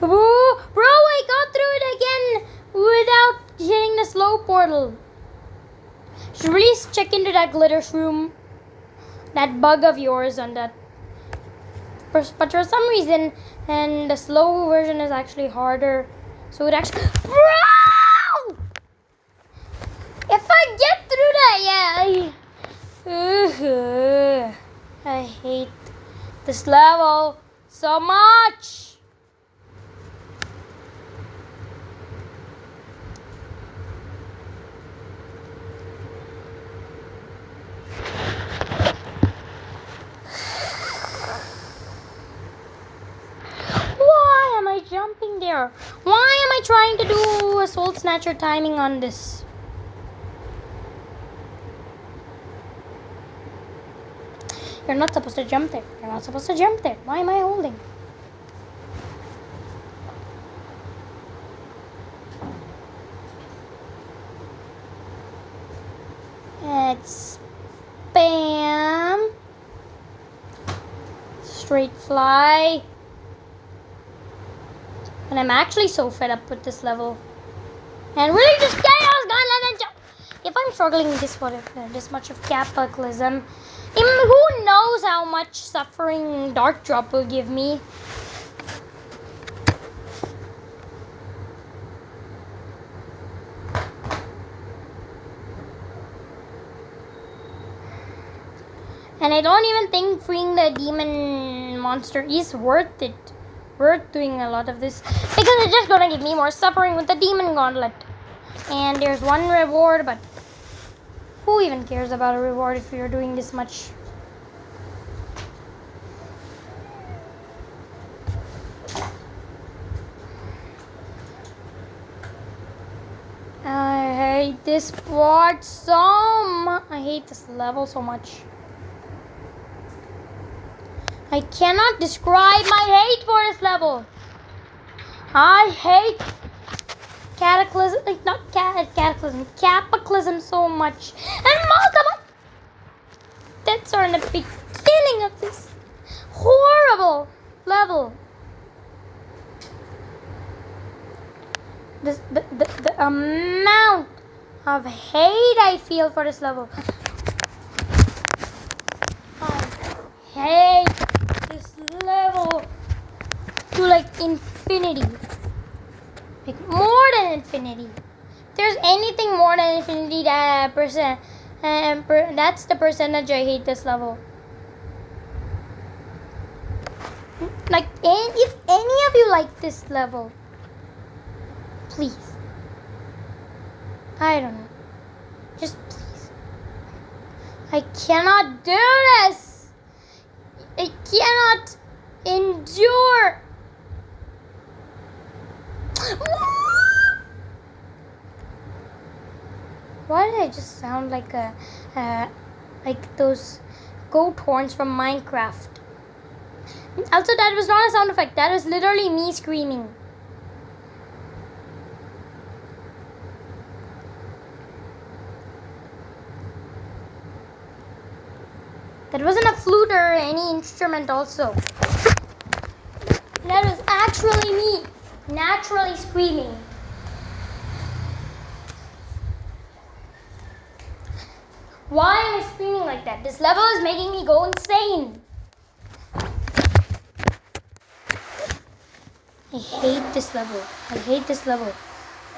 Ooh, bro, I got through it again without hitting the slow portal. Should really check into that glitter shroom, that bug of yours on that. But for some reason, and the slow version is actually harder, so it actually. Bro! If I get through that, yeah, I hate this level so much. Jumping there. Why am I trying to do a soul snatcher timing on this? You're not supposed to jump there. You're not supposed to jump there. Why am I holding? It's spam. Straight fly. And I'm actually so fed up with this level. And really just chaos gone and jump. If I'm struggling this much of Kappaclysm, who knows how much suffering Dark Drop will give me. And I don't even think freeing the demon monster is worth it. Worth doing a lot of this, because it's just gonna give me more suffering with the demon gauntlet. And there's one reward, but who even cares about a reward if you're doing this much? I hate this part so much. I hate this level so much. I cannot describe my hate for this level. I hate Kappaclysm so much. And multiple deaths are in the beginning of this horrible level. The amount of hate I feel for this level. I hate this level to like infinity. infinity. Like more than infinity. If there's anything more than infinity, that's the percentage I hate this level. Like, if any of you like this level, please. I don't know. Just please. I cannot do this. I cannot endure. Why did I just sound like like those goat horns from Minecraft? Also, that was not a sound effect. That was literally me screaming. That wasn't a flute or any instrument also. That was actually me, naturally screaming. Why am I screaming like that? This level is making me go insane. I hate this level. I hate this level.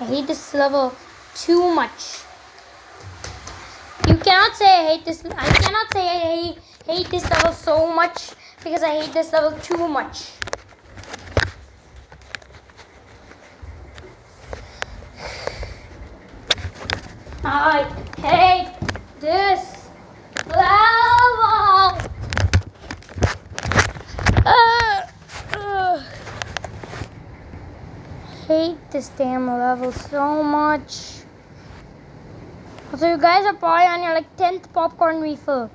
I hate this level too much. You cannot say I hate this. I cannot say I hate this level so much because I hate this level too much. I hate this level. Hate this damn level so much. So you guys are probably on your like 10th popcorn refill.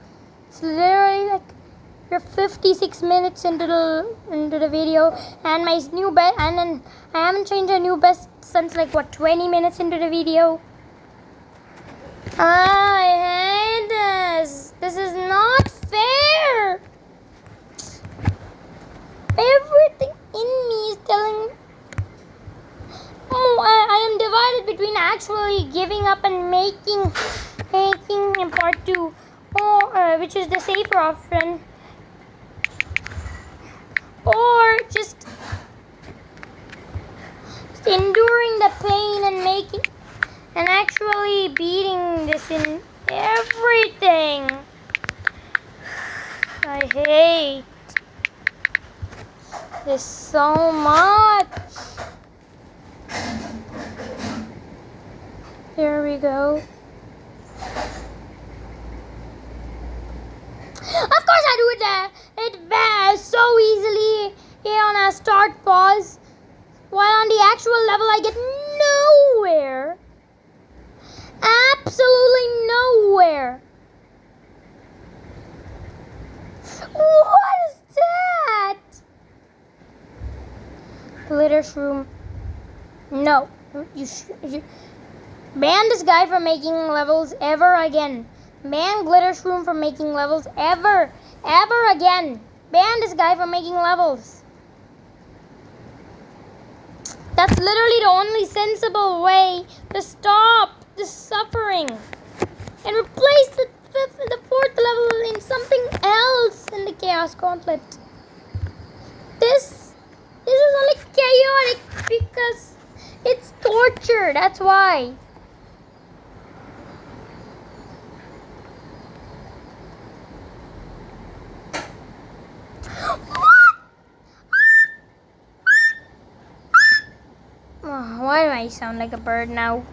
It's literally like you're 56 minutes into the video, and my new best, and then I haven't changed a new best since like 20 minutes into the video. I hate this. This is not fair. Everything in me is telling. Oh, I am divided between actually giving up and making in part 2, which is the safer option, or just enduring the pain and actually beating this in everything. I hate this so much. Here we go. Of course I do it so easily here on a start pause. While on the actual level I get nowhere. Absolutely nowhere. What is that? Glitter shroom. No. You ban this guy from making levels ever again. Ban glitter shroom from making levels ever again. Ban this guy from making levels. That's literally the only sensible way to stop this suffering and replace the 4th level in something else in the Chaos Gauntlet. This is only chaotic because it's torture. That's why. Why do I sound like a bird now?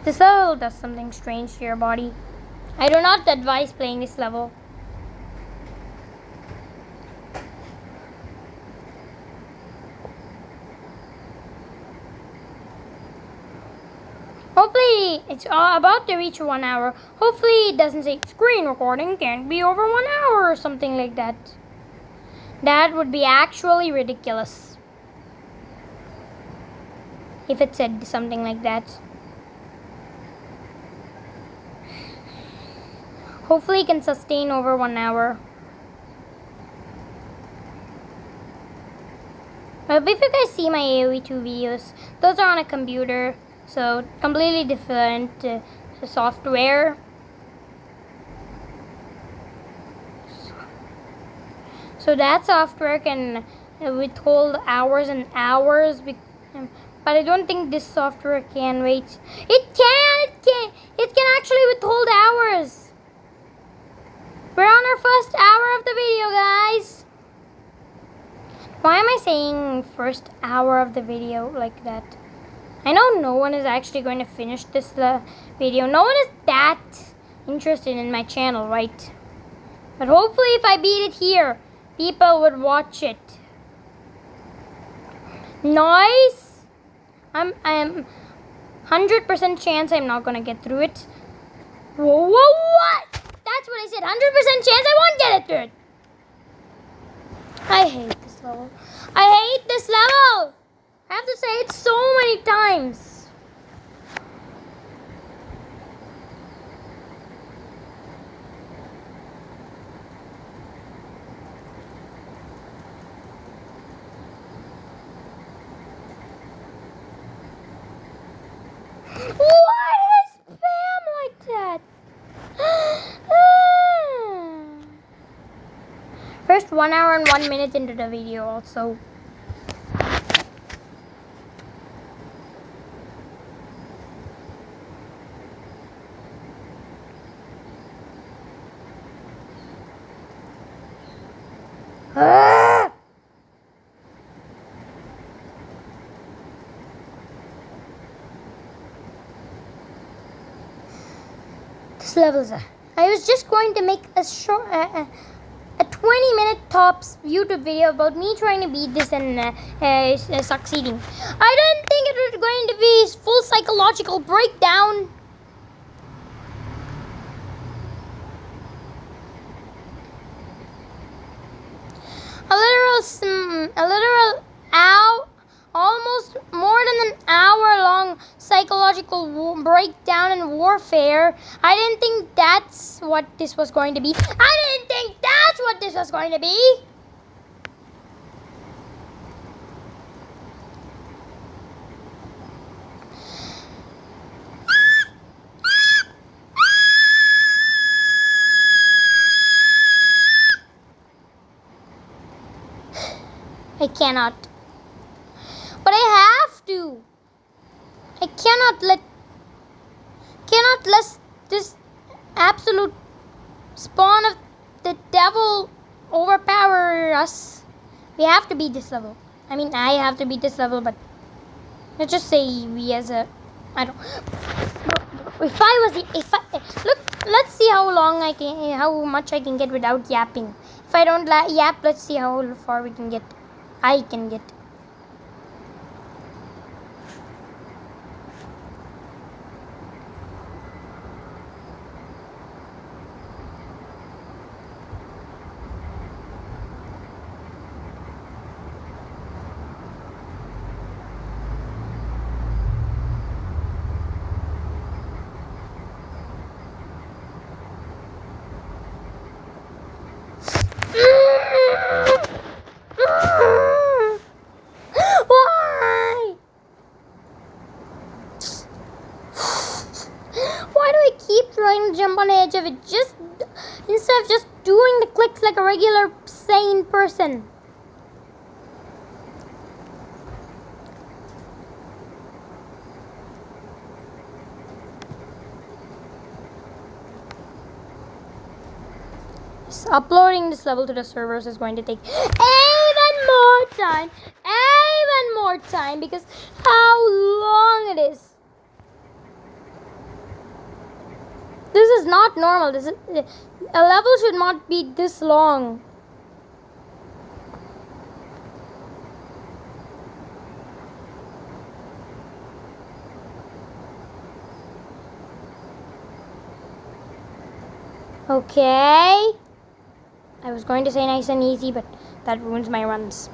This level does something strange to your body. I do not advise playing this level. Hopefully, it's about to reach 1 hour. Hopefully, it doesn't say screen recording can't be over 1 hour or something like that. That would be actually ridiculous if it said something like that. Hopefully it can sustain over 1 hour. But if you guys see my AoE 2 videos, those are on a computer, so completely different software. So that software can withhold hours and hours. But I don't think this software can wait. It can. It can actually withhold hours. We're on our first hour of the video, guys. Why am I saying first hour of the video like that? I know no one is actually going to finish this video. No one is that interested in my channel, right? But hopefully if I beat it here, people would watch it. Nice. I'm 100% chance I'm not going to get through it. Whoa, what? That's what I said. 100% chance I won't get it through it. I hate this level. I hate this level. I have to say it so many times. Why is spam like that? First 1 hour and 1 minute into the video also. This level's I was just going to make a short, a 20-minute tops YouTube video about me trying to beat this and succeeding. I didn't think it was going to be full psychological breakdown. Almost more than an hour-long psychological breakdown and warfare. I didn't think that's what this was going to be. I didn't think that's what this was going to be. I cannot. But I have to. I cannot let this absolute spawn of the devil overpower us. We have to beat this level. I mean, I have to beat this level, but let's just say we as a, I don't. Look, let's see how much I can get without yapping. If I don't yap, let's see how far we can get. I can get. Jump on the edge of it just instead of just doing the clicks like a regular sane person. So uploading this level to the servers is going to take even more time because how long it is. This is not normal. A level should not be this long. Okay. I was going to say nice and easy, but that ruins my runs.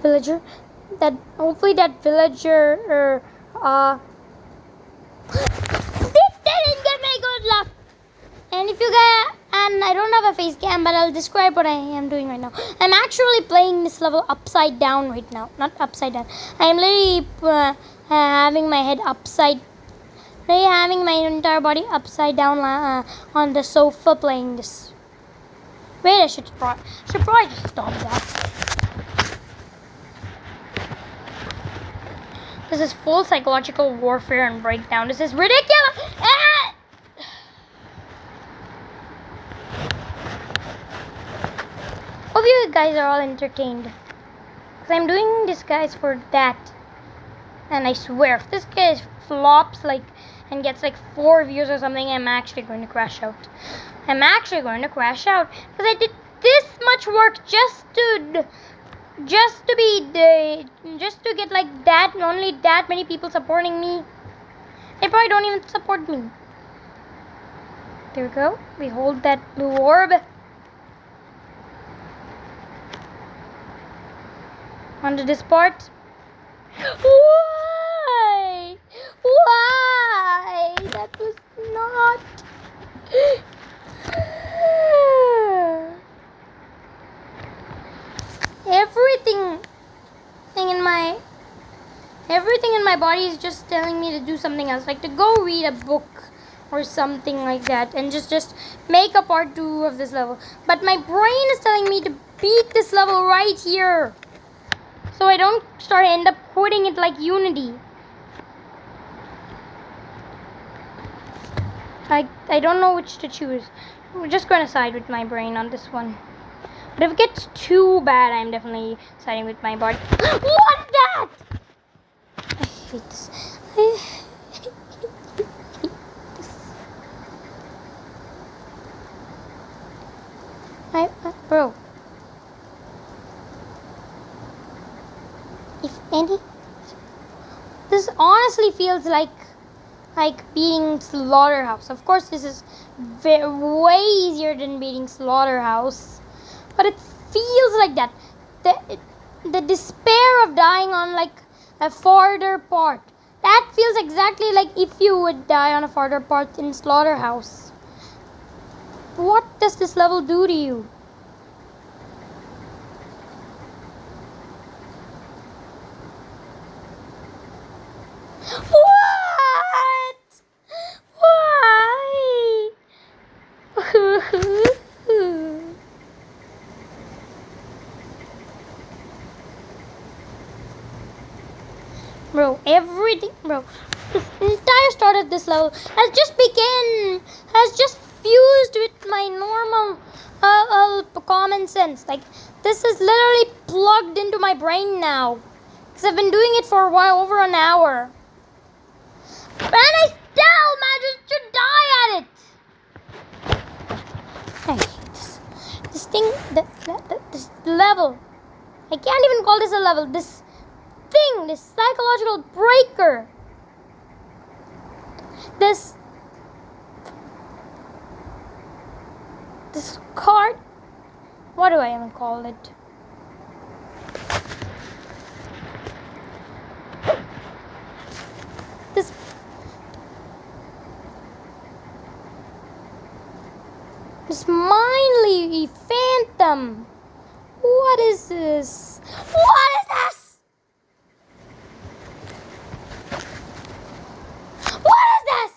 Villager. Hopefully that villager didn't get my good luck. And if you guys, and I don't have a face cam, but I'll describe what I am doing right now. I'm actually playing this level upside down right now, not upside down. I am literally having my head upside Really having my entire body upside down on the sofa playing this. Wait, I should probably just stop that. This is full psychological warfare and breakdown. This is ridiculous. Ah! Hope you guys are all entertained. Because I'm doing this, guys, for that. And I swear, if this guy flops and gets 4 views or something, I'm actually going to crash out. I'm actually going to crash out because I did this much work just to get that, only that many people supporting me. They probably don't even support me. There we go. We hold that blue orb. Onto this part. Why? Why? That was not. Everything in my body is just telling me to do something else, like to go read a book or something like that, and just make a part 2 of this level. But my brain is telling me to beat this level right here, so I don't end up quitting it like Unity. I don't know which to choose. We're just gonna side with my brain on this one. But if it gets too bad, I'm definitely siding with my body. What is that? I hate this. I hate this. Bro. If any... This honestly feels like beating Slaughterhouse. Of course, this is way easier than beating Slaughterhouse. But it feels like that. The despair of dying on a farther part. That feels exactly like if you would die on a farther part in Slaughterhouse. What does this level do to you? What? Why? Bro, this entire start of this level has just fused with my normal common sense. This is literally plugged into my brain now, because I've been doing it for a while, over an hour, and I still managed to die at it. I hate this thing, this level. I can't even call this a level. This psychological breaker, this card, what do I even call it? This mindly phantom. What is this? What is this? What is this?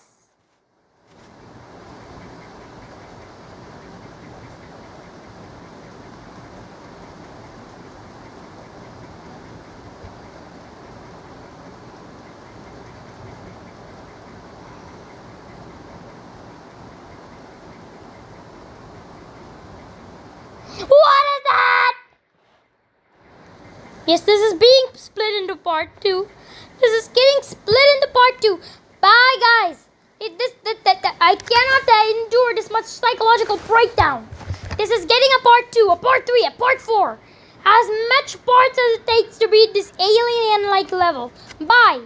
What is that? Yes, this is being split into part 2. This is getting split into part 2. Bye, guys. I cannot endure this much psychological breakdown. This is getting a part 2, a part 3, a part 4. As much parts as it takes to beat this alien-like level. Bye.